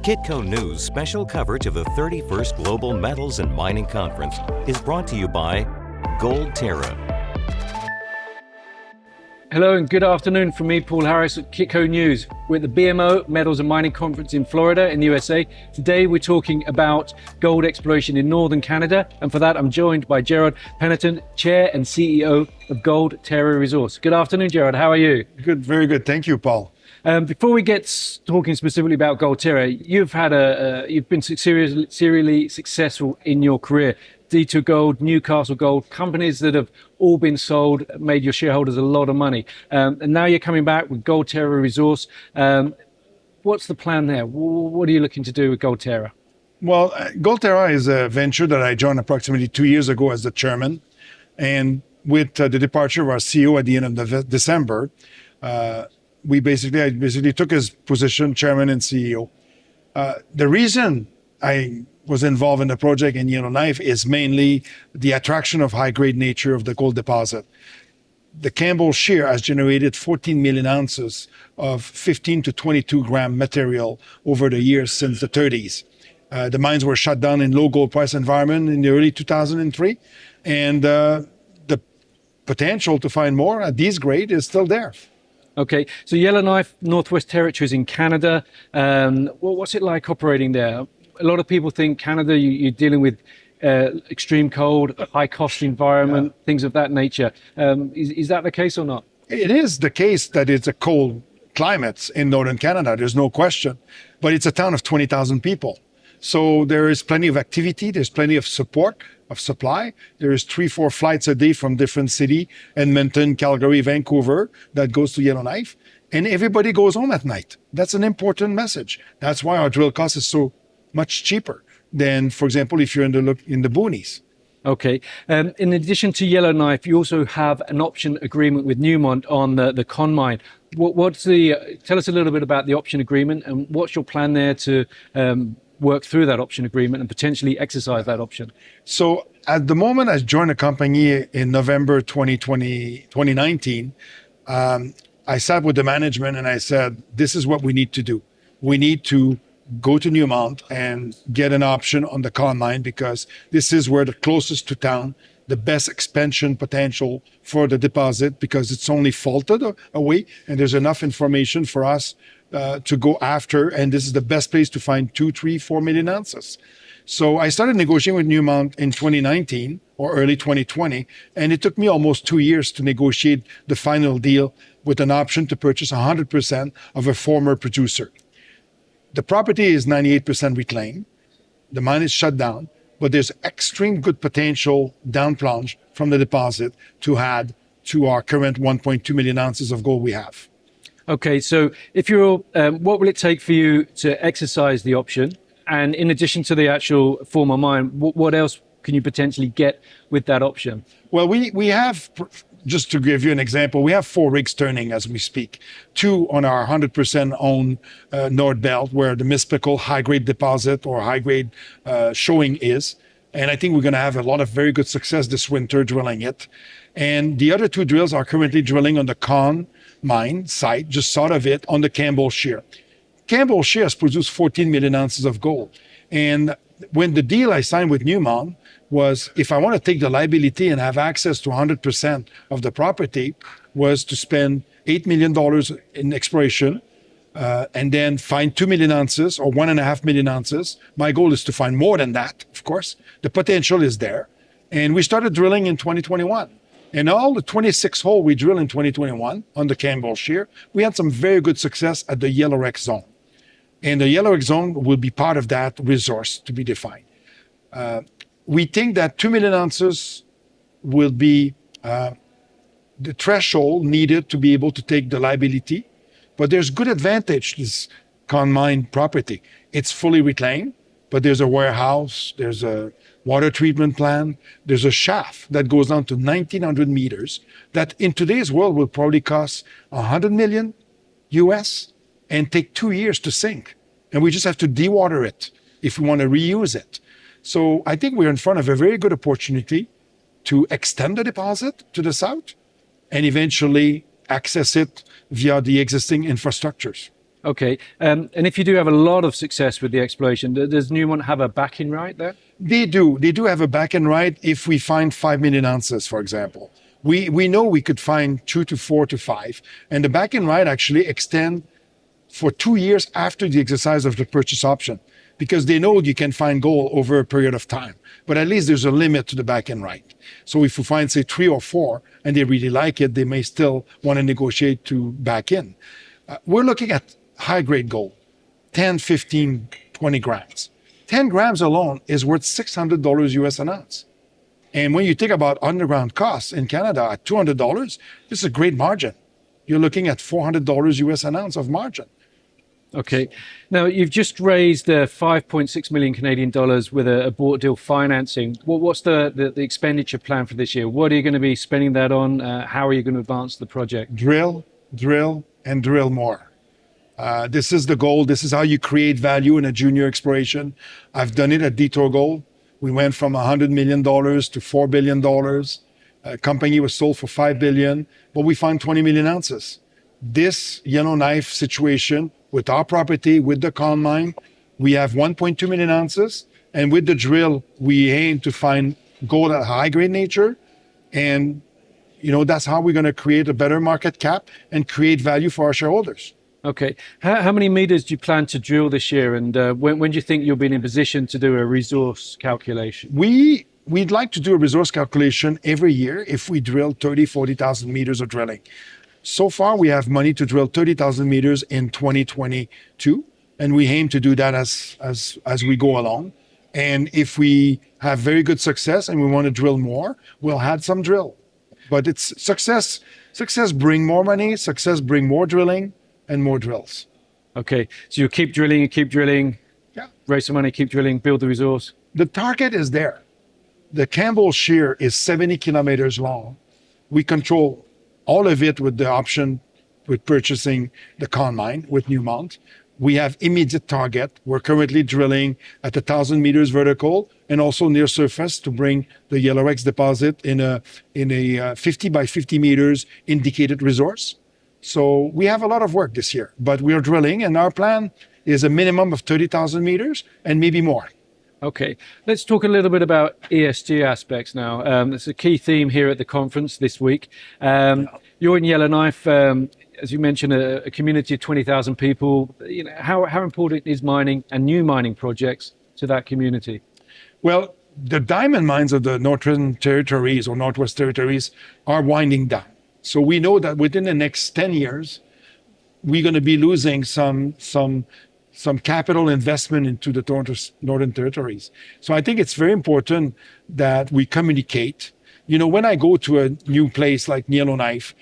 Kitco News special coverage of the 31st Global Metals and Mining Conference is brought to you by Gold Terra. Hello and good afternoon from me, Paul Harris at Kitco News. We're at the BMO Metals and Mining Conference in Florida in the USA. Today we're talking about gold exploration in northern Canada, and for that I'm joined by Gerald Panneton, Chair and CEO of Gold Terra Resource. Good afternoon, Gerald. How are you? Good, very good. Thank you, Paul. Before we get talking specifically about Gold Terra, you've been serially successful in your career. D2 Gold, Newcastle Gold, companies that have all been sold, made your shareholders a lot of money. And now you're coming back with Gold Terra Resource. What's the plan there? What are you looking to do with Gold Terra? Well, Gold Terra is a venture that I joined approximately 2 years ago as the chairman. And with the departure of our CEO at the end of December, I basically took his position, chairman and CEO. The reason I was involved in the project in Yellowknife is mainly the attraction of high-grade nature of the gold deposit. The Campbell Shear has generated 14 million ounces of 15 to 22 gram material over the years since the 30s. The mines were shut down in low gold price environment in the early 2003, and the potential to find more at these grade is still there. Okay, so Yellowknife, Northwest Territories in Canada. What's it like operating there? A lot of people think Canada, you're dealing with extreme cold, high cost environment, things of that nature. Is that the case or not? It is the case that it's a cold climate in northern Canada, there's no question. But it's a town of 20,000 people. So there is plenty of activity, there's plenty of support, of supply. There is 3-4 flights a day from different cities, Edmonton, Calgary, Vancouver, that goes to Yellowknife. And everybody goes home at night. That's an important message. That's why our drill cost is so much cheaper than, for example, if you're in the boonies. Okay. In addition to Yellowknife, you also have an option agreement with Newmont on the Con mine. Tell us a little bit about the option agreement and what's your plan there to work through that option agreement and potentially exercise that option? So at the moment I joined the company in November 2019, I sat with the management and I said, this is what we need to do. We need to go to Newmont and get an option on the Con mine because this is where the closest to town, the best expansion potential for the deposit because it's only faulted away and there's enough information for us to go after, and this is the best place to find 2, 3, 4 million ounces. So I started negotiating with Newmont in 2019 or early 2020, and it took me almost 2 years to negotiate the final deal with an option to purchase 100% of a former producer. The property is 98% reclaimed. The mine is shut down, but there's extreme good potential down plunge from the deposit to add to our current 1.2 million ounces of gold we have. Okay, so if you're, what will it take for you to exercise the option? And in addition to the actual former mine, what else can you potentially get with that option? Well, we have, just to give you an example, we have 4 rigs turning as we speak. 2 on our 100% owned North Belt, where the Mispickle high-grade deposit or high-grade showing is. And I think we're going to have a lot of very good success this winter drilling it. And the other 2 drills are currently drilling on the Con mine site, just south of it, on the Campbell Shear. Campbell Shear has produced 14 million ounces of gold. And when the deal I signed with Newmont was, if I want to take the liability and have access to 100% of the property, was to spend $8 million in exploration and then find 2 million ounces or 1.5 million ounces. My goal is to find more than that, of course. The potential is there. And we started drilling in 2021. And all the 26 hole we drilled in 2021 on the Campbell Shear, we had some very good success at the Yellowknife zone. And the Yellowknife zone will be part of that resource to be defined. We think that 2 million ounces will be the threshold needed to be able to take the liability. But there's good advantage, this Con mine property. It's fully reclaimed, but there's a warehouse, there's a water treatment plant, there's a shaft that goes down to 1,900 meters that in today's world will probably cost 100 million US and take 2 years to sink. And we just have to dewater it if we want to reuse it. So I think we're in front of a very good opportunity to extend the deposit to the south and eventually access it via the existing infrastructures. Okay. And if you do have a lot of success with the exploration, does Newmont have a backing right there? They do. They do have a back end right if we find 5 million ounces, for example. We know we could find 2 to 4 to 5. And the back end right actually extend for 2 years after the exercise of the purchase option, because they know you can find gold over a period of time. But at least there's a limit to the back end right. So if we find, say, 3 or 4 and they really like it, they may still want to negotiate to back in. We're looking at high grade gold, 10, 15, 20 grams. 10 grams alone is worth $600 US an ounce. And when you think about underground costs in Canada at $200, this is a great margin. You're looking at $400 US an ounce of margin. Okay. Now, you've just raised 5.6 million Canadian dollars with a bought deal financing. What's the expenditure plan for this year? What are you going to be spending that on? How are you going to advance the project? Drill, and drill more. This is the goal. This is how you create value in a junior exploration. I've done it at Detour Gold. We went from $100 million to $4 billion. A company was sold for $5 billion, but we found 20 million ounces. This Yellowknife situation with our property, with the con mine, we have 1.2 million ounces. And with the drill, we aim to find gold at high grade nature. And, that's how we're going to create a better market cap and create value for our shareholders. Okay. How many meters do you plan to drill this year? And when do you think you'll be in a position to do a resource calculation? We'd like to do a resource calculation every year if we drill 30, 40,000 meters of drilling. So far, we have money to drill 30,000 meters in 2022, and we aim to do that as we go along. And if we have very good success and we want to drill more, we'll add some drill. But it's success. Success bring more money. Success bring more drilling and more drills. Okay, so you keep drilling and keep drilling, raise some money, keep drilling, build the resource. The target is there. The Campbell Shear is 70 kilometers long. We control all of it with the option with purchasing the con mine with Newmont. We have immediate target. We're currently drilling at 1,000 meters vertical and also near surface to bring the Yellowknife deposit in a 50 by 50 meters indicated resource. So we have a lot of work this year, but we are drilling, and our plan is a minimum of 30,000 meters and maybe more. Okay, let's talk a little bit about ESG aspects now. It's a key theme here at the conference this week. You're in Yellowknife, as you mentioned, a community of 20,000 people. How important is mining and new mining projects to that community? Well, the diamond mines of the Northern Territories or Northwest Territories are winding down. So we know that within the next 10 years, we're going to be losing some capital investment into the Northern Territories. So I think it's very important that we communicate. When I go to a new place like Yellowknife,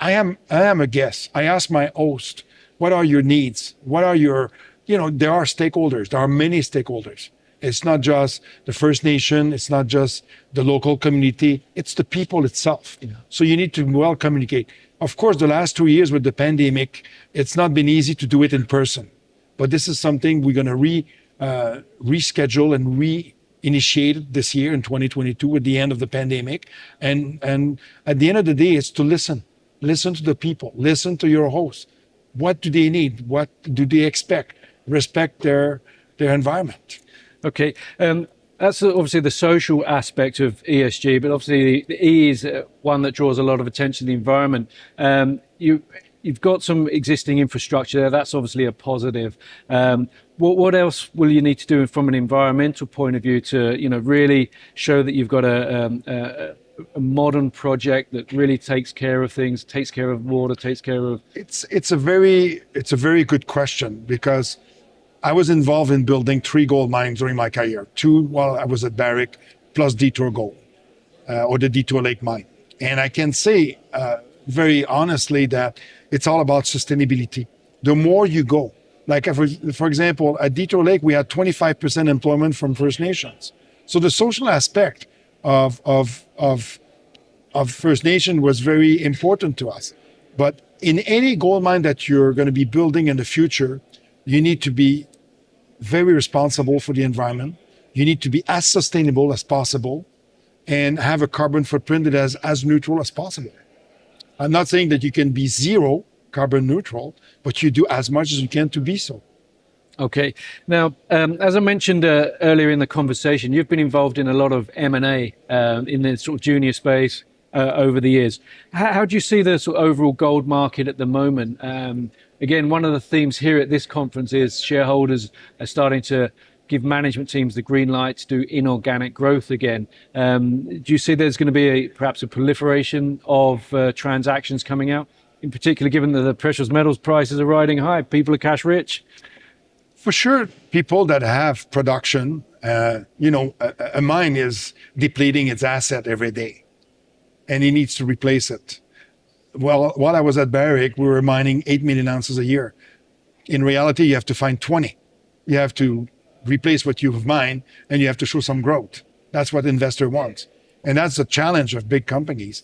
I am a guest. I ask my host, what are your needs? What are your, there are stakeholders. There are many stakeholders. It's not just the First Nation. It's not just the local community. It's the people itself. Yeah. So you need to well communicate. Of course, the last 2 years with the pandemic, it's not been easy to do it in person. But this is something we're going to reschedule and reinitiate this year in 2022 with the end of the pandemic. And at the end of the day, it's to listen. Listen to the people. Listen to your hosts. What do they need? What do they expect? Respect their environment. Okay. That's obviously the social aspect of ESG, but obviously the E is one that draws a lot of attention to the environment. You've got some existing infrastructure there. That's obviously a positive. What else will you need to do from an environmental point of view to, really show that you've got a modern project that really takes care of things, takes care of water, takes care of? It's a very good question, because I was involved in building 3 gold mines during my career, 2 while I was at Barrick, plus Detour Gold, or the Detour Lake mine. And I can say very honestly that it's all about sustainability. The more you go, like for example, at Detour Lake, we had 25% employment from First Nations. So the social aspect of First Nation was very important to us. But in any gold mine that you're going to be building in the future, you need to be very responsible for the environment. You need to be as sustainable as possible and have a carbon footprint that is as neutral as possible. I'm not saying that you can be zero, carbon neutral, but you do as much as you can to be so. Okay. Now, as I mentioned earlier in the conversation, you've been involved in a lot of M&A in the sort of junior space over the years. How do you see the sort of overall gold market at the moment? Again, one of the themes here at this conference is shareholders are starting to give management teams the green light to do inorganic growth again. Do you see there's going to be perhaps a proliferation of transactions coming out, in particular given that the precious metals prices are riding high, people are cash rich? For sure, people that have production, a mine is depleting its asset every day, and it needs to replace it. Well, while I was at Barrick, we were mining 8 million ounces a year. In reality, you have to find 20. You have to replace what you've mined, and you have to show some growth. That's what investor wants. And that's the challenge of big companies.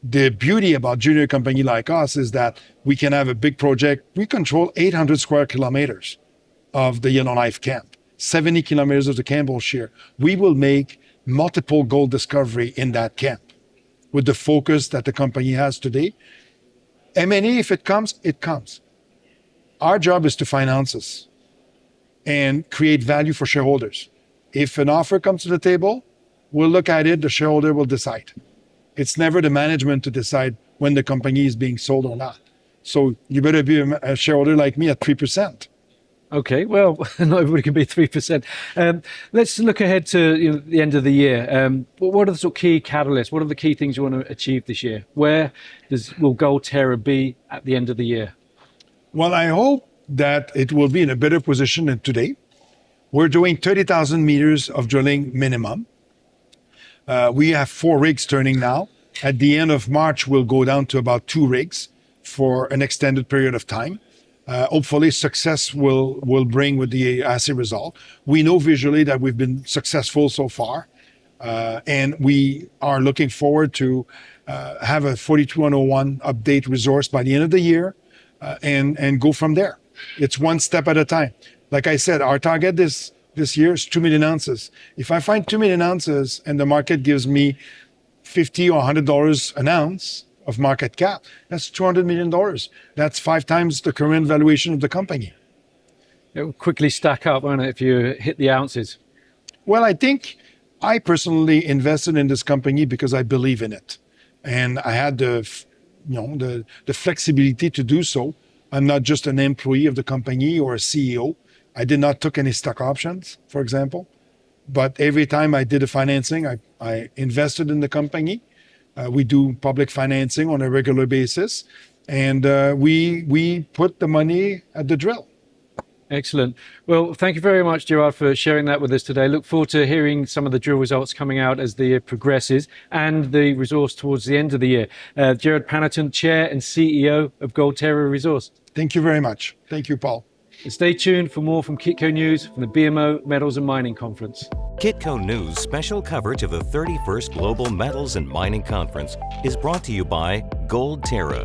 The beauty about junior company like us is that we can have a big project. We control 800 square kilometers of the Yellowknife camp, 70 kilometers of the Campbell Shear. We will make multiple gold discovery in that camp with the focus that the company has today. M&A, if it comes, it comes. Our job is to find ounces and create value for shareholders. If an offer comes to the table, we'll look at it, the shareholder will decide. It's never the management to decide when the company is being sold or not. So you better be a shareholder like me at 3%. Okay, well, not everybody can be 3%. Let's look ahead to the end of the year. What are the sort of key catalysts? What are the key things you want to achieve this year? Where will Gold Terra be at the end of the year? Well, I hope that it will be in a better position than today. We're doing 30,000 meters of drilling minimum. We have 4 rigs turning now. At the end of March, we'll go down to about 2 rigs for an extended period of time. Hopefully success will bring with the assay result. We know visually that we've been successful so far, and we are looking forward to have a 42-101 update resource by the end of the year, and go from there. It's one step at a time. Like I said, our target this year is 2 million ounces. If I find 2 million ounces and the market gives me $50 or $100 an ounce of market cap, that's $200 million. That's 5 times the current valuation of the company. It will quickly stack up, won't it, if you hit the ounces? Well, I think I personally invested in this company because I believe in it. And I had the flexibility to do so. I'm not just an employee of the company or a CEO. I did not take any stock options, for example. But every time I did a financing, I invested in the company. We do public financing on a regular basis, and we put the money at the drill. Excellent. Well, thank you very much, Gerald, for sharing that with us today. Look forward to hearing some of the drill results coming out as the year progresses and the resource towards the end of the year. Gerald Panneton, Chair and CEO of Gold Terra Resource. Thank you very much. Thank you, Paul. And stay tuned for more from Kitco News from the BMO Metals and Mining Conference. Kitco News special coverage of the 31st Global Metals and Mining Conference is brought to you by Gold Terra,